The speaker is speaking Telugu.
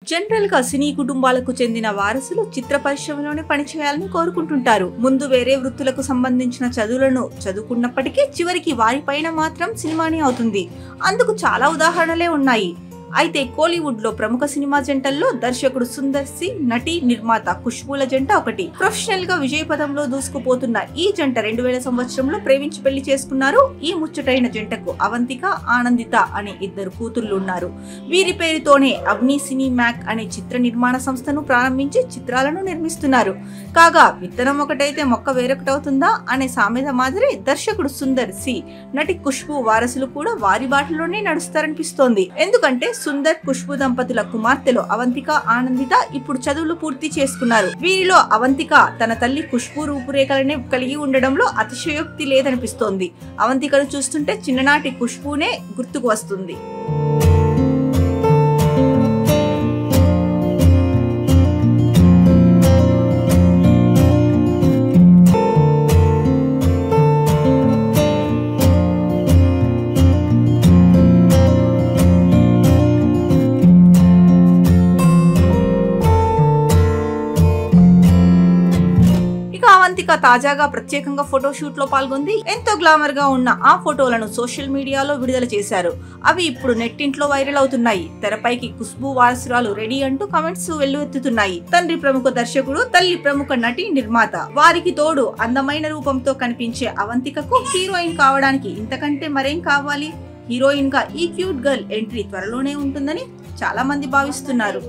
జనరల్ గా సినీ కుటుంబాలకు చెందిన వారసులు చిత్ర పరిశ్రమలోనే పనిచేయాలని కోరుకుంటుంటారు. ముందు వేరే వృత్తులకు సంబంధించిన చదువులను చదువుకున్నప్పటికీ చివరికి వారిపైన మాత్రం సినిమానే అవుతుంది. అందుకు చాలా ఉదాహరణలే ఉన్నాయి. అయితే కోలీవుడ్ లో ప్రముఖ సినిమా జంటల్లో దర్శకుడు సుందర్ సి, నటి నిర్మాత ఖుష్బూల జంట ఒకటి. ప్రొఫెషనల్ గా విజయపథంలో దూసుకుపోతున్న ఈ జంట 2000 సంవత్సరంలో ప్రేమించి పెళ్లి చేసుకున్నారు. ఈ ముచ్చటైన జంటకు అవంతిక, ఆనందిత అనే 2 కూతుళ్లు ఉన్నారు. వీరి పేరుతోనే అవ్ని సినీ మ్యాక్ అనే చిత్ర నిర్మాణ సంస్థను ప్రారంభించి చిత్రాలను నిర్మిస్తున్నారు. కాగా విత్తనం ఒకటైతే మొక్క వేరొకటవుతుందా అనే సామెత మాదిరి దర్శకుడు సుందర్ సి, నటి ఖుష్బూ వారసులు కూడా వారి బాటలోనే నడుస్తారనిపిస్తోంది. ఎందుకంటే సుందర్, ఖుష్బూ దంపతుల కుమార్తెలు అవంతిక, ఆనందిత ఇప్పుడు చదువులు పూర్తి చేసుకున్నారు. వీరిలో అవంతిక తన తల్లి ఖుష్బూ రూపురేఖలనే కలిగి ఉండడంలో అతిశయోక్తి లేదనిపిస్తోంది. అవంతికను చూస్తుంటే చిన్ననాటి ఖుష్బూనే గుర్తుకు వస్తుంది. అవంతిక తాజాగా ప్రత్యేకంగా ఫోటోషూట్ లో పాల్గొంది. ఎంతో గ్లామర్ గా ఉన్న ఆ ఫోటోలను సోషల్ మీడియాలో విడుదల చేశారు. అవి ఇప్పుడు నెట్టింట్లో వైరల్ అవుతున్నాయి. తెరపైకి ఖుష్బూ వారసురాలు రెడీ అంటూ కామెంట్స్ వెల్లువెత్తుతున్నాయి. తండ్రి ప్రముఖ దర్శకుడు, తల్లి ప్రముఖ నటి నిర్మాత, వారికి తోడు అందమైన రూపంతో కనిపించే అవంతికకు హీరోయిన్ కావడానికి ఇంతకంటే మరేం కావాలి? హీరోయిన్ గా ఈ క్యూట్ గర్ల్ ఎంట్రీ త్వరలోనే ఉంటుందని చాలా మంది భావిస్తున్నారు.